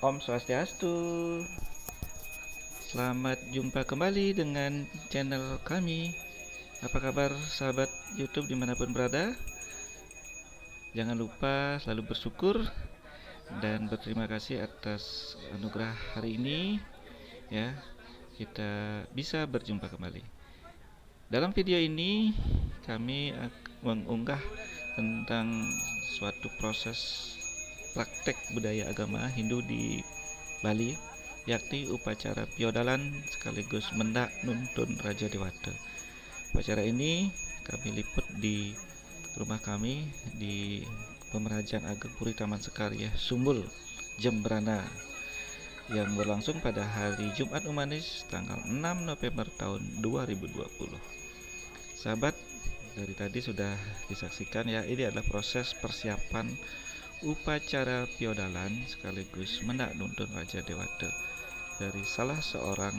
Om Swastiastu. Selamat jumpa kembali dengan channel kami. Apa kabar sahabat YouTube dimanapun berada? Jangan lupa selalu bersyukur dan berterima kasih atas anugerah hari ini. Ya, kita bisa berjumpa kembali. Dalam video ini kami mengunggah tentang suatu proses praktek budaya agama Hindu di Bali, yakni upacara piodalan sekaligus mendak nuntun Raja Dewata. Upacara ini kami liput di rumah kami di Pemerhajaan Ageng Puri Taman Sekarya Sumbul, Jembrana, yang berlangsung pada hari Jumat Umanis tanggal 6 November tahun 2020. Sahabat, dari tadi sudah disaksikan ya, ini adalah proses persiapan upacara piodalan sekaligus mendak nuntun Raja Dewata dari salah seorang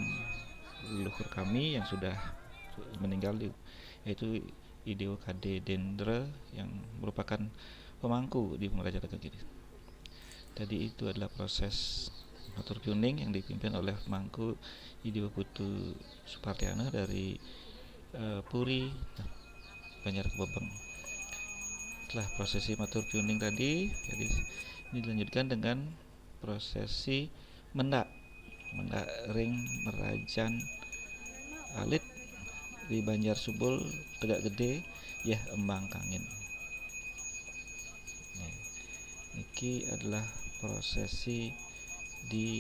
leluhur kami yang sudah meninggal, yaitu Ideo Kade Dendra, yang merupakan pemangku di Pengrajian Ageng ini. Tadi itu adalah proses matur kuning yang dipimpin oleh pemangku Ideo Putu Supartiana dari Puri Banjarkebobeng. Setelah prosesi matur kuning tadi, jadi ini dilanjutkan dengan prosesi mendak ring merajan alit di Banjar Subul Tegak Gede ya embang kangin. Niki adalah prosesi di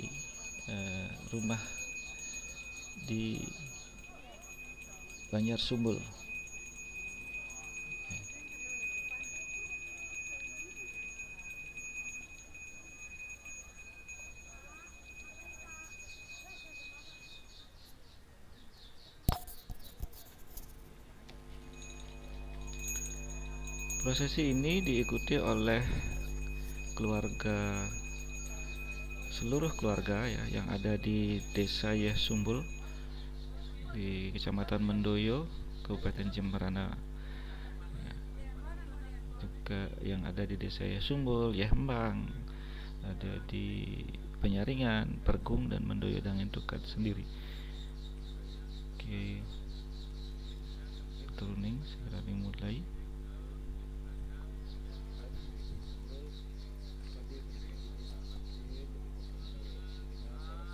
rumah di Banjar Sumbul. Prosesi ini diikuti oleh seluruh keluarga ya yang ada di Desa Yeh Sumbul di Kecamatan Mendoyo, Kabupaten Jemberana. Ya, juga yang ada di Desa Yeh Sumbul, Yeh Embang, ada di Penyaringan, Pergung, dan Mendoyo dan Tukat sendiri. Oke, turuning segera dimulai.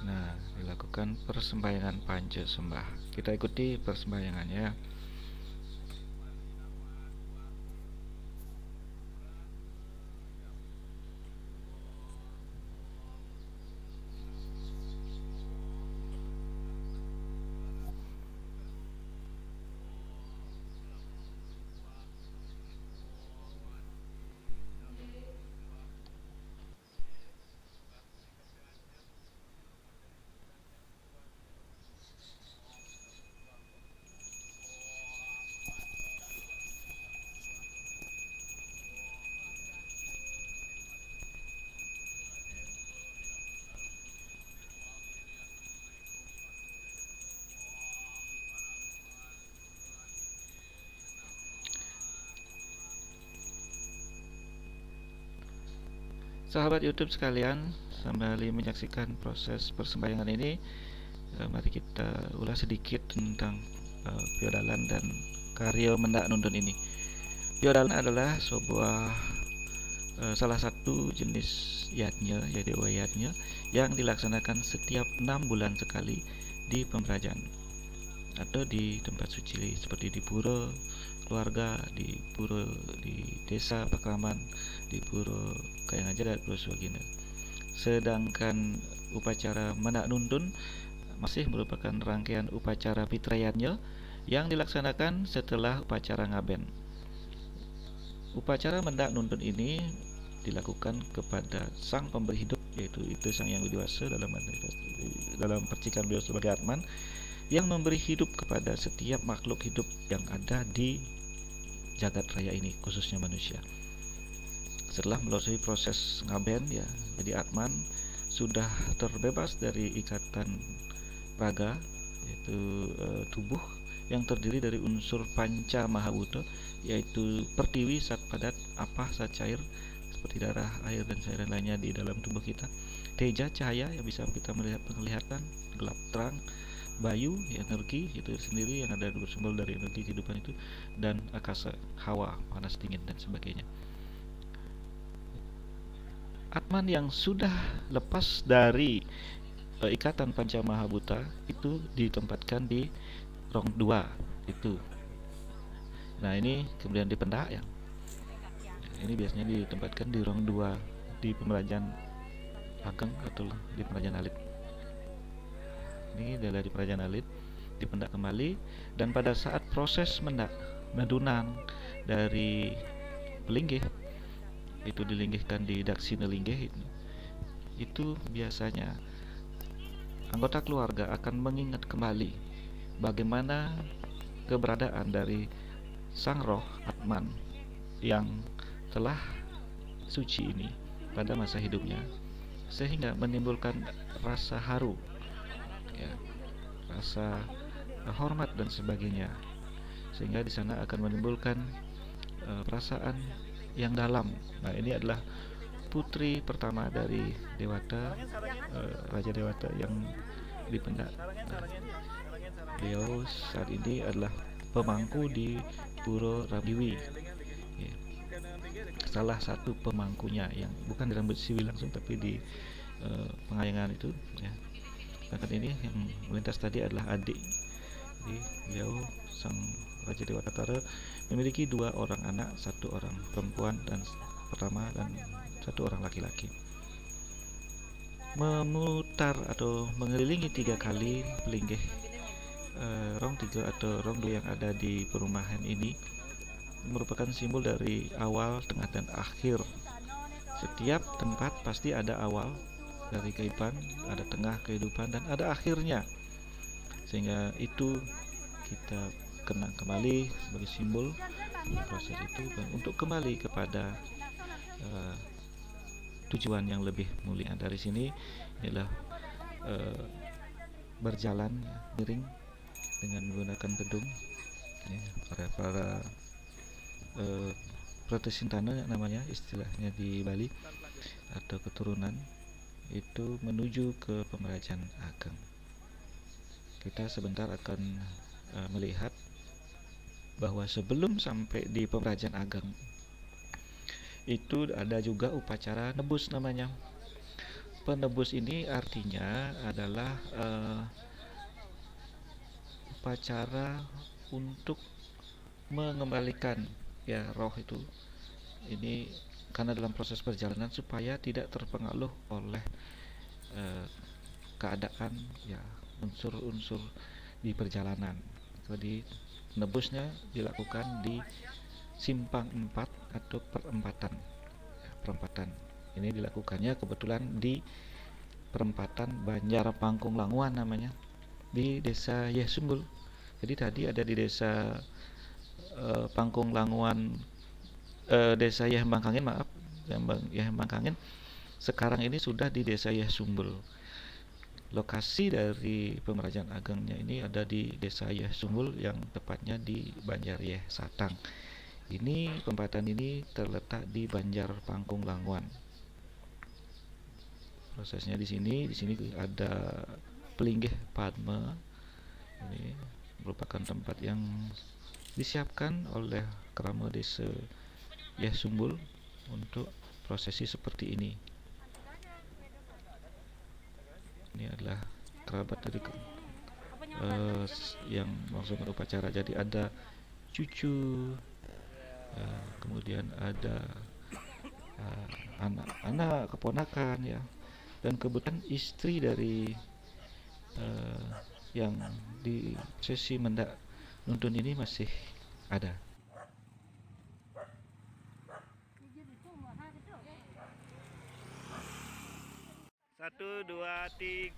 Nah, dilakukan persembahyangan panca sembah. Kita ikuti persembahyangannya. Sahabat YouTube sekalian, sambil menyaksikan proses persembahyangan ini, mari kita ulas sedikit tentang piodalan dan karya mendak nuntun ini. Piodalan adalah sebuah salah satu jenis yatnya, yaitu yatnya, yang dilaksanakan setiap 6 bulan sekali di Pemberajaan atau di tempat suci seperti di pura keluarga, di pura di desa Pakraman, di pura Kayangaja dan Pura Swagina. Sedangkan upacara mendak nuntun masih merupakan rangkaian upacara fitrayatnya yang dilaksanakan setelah upacara ngaben. Upacara mendak nuntun ini dilakukan kepada sang pemberi hidup, yaitu itu sang yang dewasa dalam percikan beliau sebagai Atman, yang memberi hidup kepada setiap makhluk hidup yang ada di jagat raya ini, khususnya manusia. Setelah melalui proses ngaben ya, jadi Atman sudah terbebas dari ikatan raga, yaitu tubuh yang terdiri dari unsur panca mahabhuta, yaitu pertiwi, sat padat, apah, sat cair, seperti darah, air, dan cairan lainnya di dalam tubuh kita. Teja, cahaya yang bisa kita melihat penglihatan, gelap, terang. Bayu, energi itu sendiri yang ada bersumber dari energi kehidupan itu, dan akasa, hawa, panas, dingin, dan sebagainya. Atman yang sudah lepas dari ikatan panca mahabhuta itu ditempatkan di rong 2 itu. Nah, ini kemudian di pendak yang ini biasanya ditempatkan di rong 2 di pemerajan ageng atau di pemerajan alit. Ini adalah di pemerajan alit, dipendak kembali, dan pada saat proses mendunan dari pelinggih itu dilinggihkan di daksina linggih, itu biasanya anggota keluarga akan mengingat kembali bagaimana keberadaan dari sang roh Atman yang telah suci ini pada masa hidupnya, sehingga menimbulkan rasa haru, ya, rasa hormat dan sebagainya, sehingga di sana akan menimbulkan perasaan yang dalam. Nah, ini adalah putri pertama dari Dewata, Raja Dewata yang dipendak. Beliau saat ini adalah pemangku di Puro Rabiwi, ya. Salah satu pemangkunya yang bukan di Rambut Siwi langsung, tapi di Pengayangan itu, ya. Sedangkan ini yang melintas tadi adalah adik. Jadi beliau sang Raja Dewata Tara memiliki 2 orang anak, 1 orang perempuan dan pertama, dan 1 orang laki-laki. Memutar atau mengelilingi 3 kali pelinggih rong 3 atau rong 2 yang ada di perumahan ini merupakan simbol dari awal, tengah, dan akhir. Setiap tempat pasti ada awal dari kehidupan, ada tengah kehidupan, dan ada akhirnya, sehingga itu kita kenang kembali sebagai simbol proses itu, dan untuk kembali kepada tujuan yang lebih mulia. Dari sini adalah berjalan miring dengan menggunakan gedung, ya, para Pratesintana namanya istilahnya di Bali, atau keturunan itu menuju ke Pemerajan Ageng. Kita sebentar akan melihat bahwa sebelum sampai di Pemerajan Ageng itu ada juga upacara nebus namanya. Penebus ini artinya adalah upacara untuk mengembalikan, ya, roh itu ini, karena dalam proses perjalanan supaya tidak terpengaruh oleh keadaan, ya, unsur-unsur di perjalanan. Jadi nebusnya dilakukan di simpang 4 atau perempatan, ya, perempatan ini dilakukannya kebetulan di perempatan Banjar Pangkung Languan namanya, di desa Yesumbul. Jadi tadi ada di desa Pangkung Languan, desa Yehembangkangin, maaf, Yehembangkangin. Sekarang ini sudah di desa Yesumbul. Lokasi dari Pemerajan Agengnya ini ada di desa Yesumbul, yang tepatnya di Banjar Yeh Satang. Ini perempatan ini terletak di Banjar Pangkung Languan. Prosesnya di sini ada pelinggih Padma. Ini merupakan tempat yang disiapkan oleh Krama Desa Yesumbul untuk prosesi seperti ini. Ini adalah kerabat dari yang melangsungkan upacara. Jadi ada cucu, kemudian ada anak-anak, keponakan, ya, dan kebetulan istri dari yang di sesi mendak nuntun ini masih ada. Satu, dua, tiga.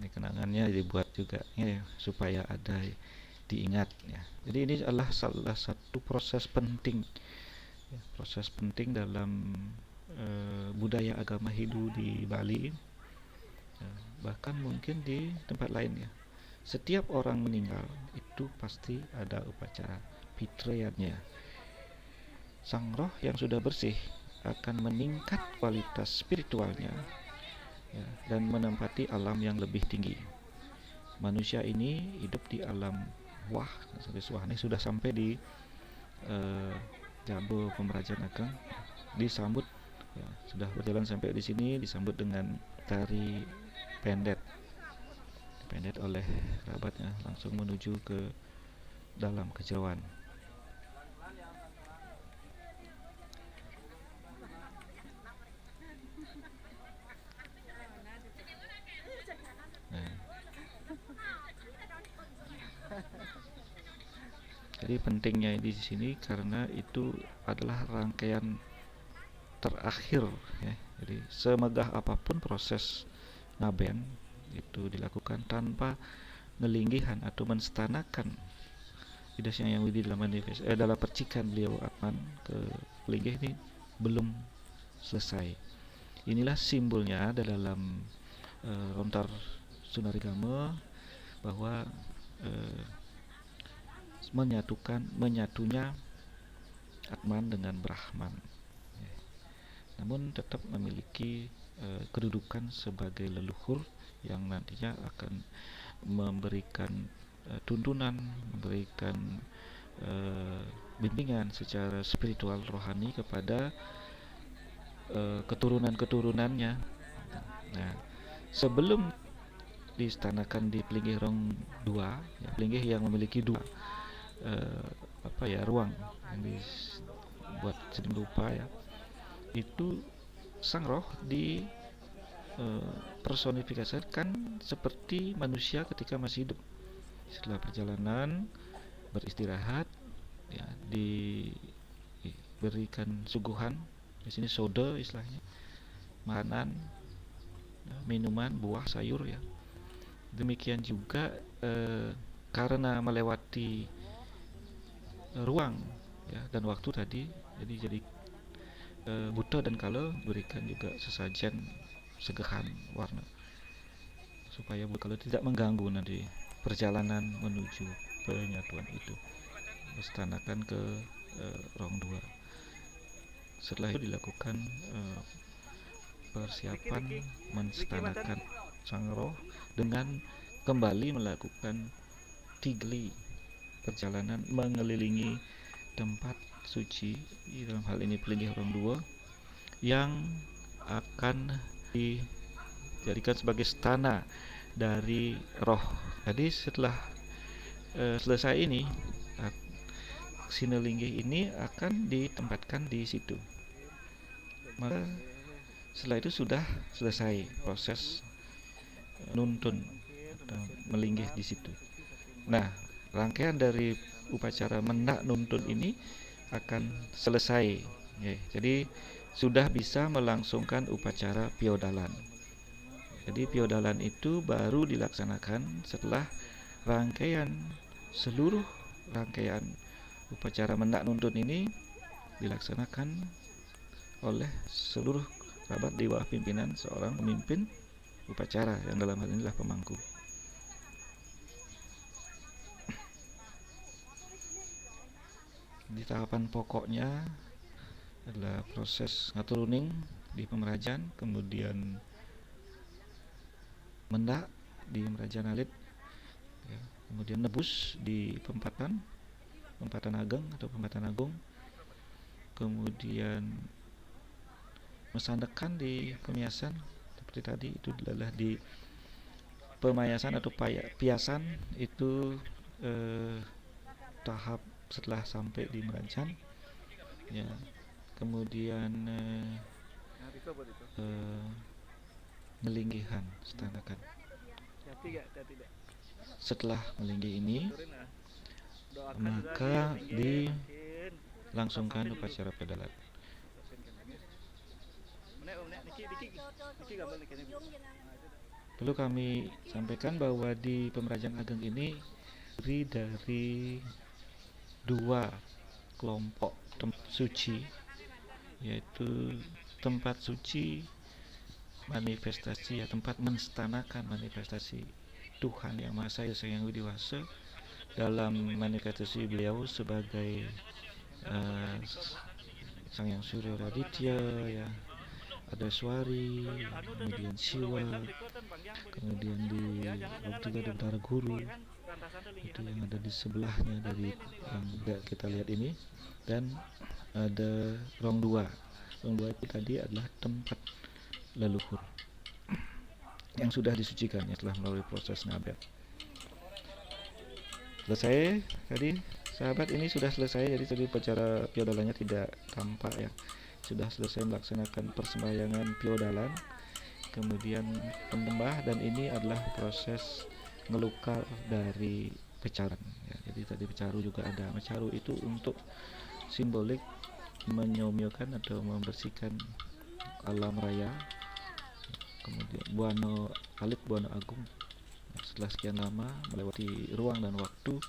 Ini kenangannya dibuat juga, ya, supaya ada diingat, ya. Jadi ini adalah salah satu proses penting, ya, proses penting dalam budaya agama Hindu di Bali, ya, bahkan mungkin di tempat lain, ya. Setiap orang meninggal itu pasti ada upacara kapitreyannya. Sang roh yang sudah bersih akan meningkat kualitas spiritualnya, ya, dan menempati alam yang lebih tinggi. Manusia ini hidup di alam wah, ini sudah sampai di Jabo Pemerajaan Ageng, disambut, ya, sudah berjalan sampai di sini, disambut dengan tari pendet oleh kerabatnya, langsung menuju ke dalam kejauhan. Nah, jadi pentingnya di sini karena itu adalah rangkaian terakhir, ya. Jadi semegah apapun proses ngaben itu dilakukan tanpa ngelinggihan atau menstanakan Ida Hyang Widi dalam manifest dalam percikan beliau Atman ke Linggih ini belum selesai. Inilah simbolnya dalam lontar Sunarigama bahwa menyatunya Atman dengan Brahman, namun tetap memiliki kedudukan sebagai leluhur yang nantinya akan memberikan tuntunan, memberikan bimbingan secara spiritual rohani kepada keturunan-keturunannya. Nah, sebelum diistanakan di Pelinggih Rong 2, ya, Pelinggih yang memiliki dua ruang yang dibuat sedemikian rupa, ya, itu sang roh di personifikasikan seperti manusia ketika masih hidup. Setelah perjalanan beristirahat, ya, diberikan suguhan, di sini soda istilahnya, makanan, minuman, buah, sayur, ya. Demikian juga karena melewati ruang, ya, dan waktu tadi, jadi buta dan kala berikan juga sesajen segehan warna supaya kalau tidak mengganggu nanti perjalanan menuju penyatuan itu, mestanakan ke Rong 2. Setelah itu dilakukan persiapan menstanakan sang roh dengan kembali melakukan tigli, perjalanan mengelilingi tempat suci, dalam hal ini Pelinggih Rong 2, yang akan dijadikan sebagai stana dari roh. Jadi setelah selesai ini, Sinelinggih ini akan ditempatkan di situ. Maka setelah itu sudah selesai proses nuntun atau melinggih di situ. Nah, rangkaian dari upacara menak nuntun ini akan selesai, ya. Jadi sudah bisa melangsungkan upacara piodalan. Jadi piodalan itu baru dilaksanakan setelah seluruh rangkaian upacara menak nuntun ini dilaksanakan oleh seluruh kerabat di bawah pimpinan seorang pemimpin upacara, yang dalam hal ini adalah pemangku. Di tahapan pokoknya adalah proses ngaturuning di Pemerajaan, kemudian mendak di Merajaan Alit, ya, kemudian nebus di Pempatan Ageng atau Pempatan Agung, kemudian mesandekan di pemiasan seperti tadi, itu adalah di pemayasan atau piasan itu tahap setelah sampai di Merajaan, ya. Kemudian melinggihan stanakan. Setelah melinggih ini, maka dilangsungkan upacara pedalat. Perlu kami sampaikan bahwa di Pemerajaan Ageng ini terdiri dari dua kelompok tempat suci, yaitu tempat suci manifestasi, ya, tempat menstanakan manifestasi Tuhan Yang Maha Esa, Yang Widi Wasa, dalam manifestasi beliau sebagai uh, Sang Yang Surya Raditya, ya, ada Swari, kemudian Siwa, kemudian di waktu juga ada Betara Guru, itu yang ada di sebelahnya dari yang kita lihat ini, dan ada Rong Dua. Rong Dua itu tadi adalah tempat leluhur yang sudah disucikan ya, setelah melalui proses ngabet. Selesai tadi, sahabat, ini sudah selesai. Jadi tadi upacara piodalannya tidak tampak ya, sudah selesai melaksanakan persembahyangan piodalan, kemudian penyembah, dan ini adalah proses ngelukar dari pecaran ya. Jadi tadi pecaru juga ada. Pecaru itu untuk simbolik menyomiokan atau membersihkan alam raya. Kemudian Buana Alit Buana Agung, setelah sekian lama melewati ruang dan waktu,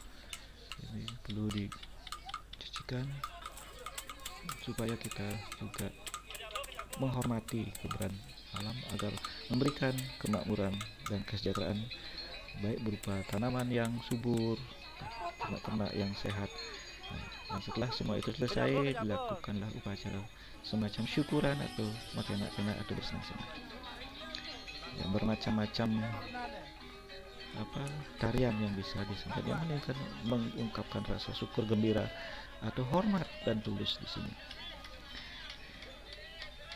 ini perlu dicucikan supaya kita juga menghormati keberadaan alam agar memberikan kemakmuran dan kesejahteraan, baik berupa tanaman yang subur, ternak-ternak yang sehat. Nah, setelah semua itu selesai, dilakukanlah upacara semacam syukuran atau makan enak-enak atau bersenang-senang. Ya, bermacam-macam tarian yang bisa disampaikan, yang akan mengungkapkan rasa syukur, gembira, atau hormat dan tulus di sini.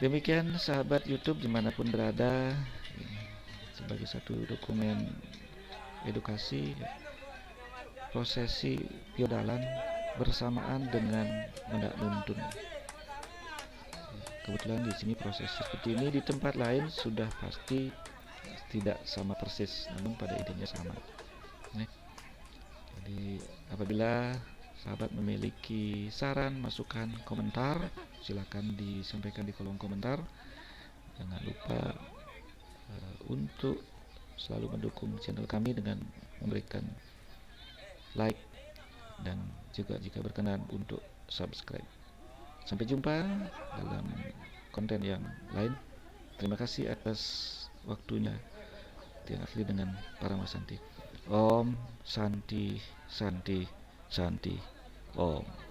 Demikian sahabat YouTube dimanapun berada, sebagai satu dokumen edukasi prosesi piodalan bersamaan dengan mendak nuntun. Kebetulan di sini proses seperti ini, di tempat lain sudah pasti tidak sama persis, namun pada idenya sama. Jadi apabila sahabat memiliki saran, masukan, komentar, silakan disampaikan di kolom komentar. Jangan lupa untuk selalu mendukung channel kami dengan memberikan like dan juga jika berkenan untuk subscribe. Sampai jumpa dalam konten yang lain. Terima kasih atas waktunya. Tiang Asli dengan Paramasanti. Om Santi Santi Santi Om.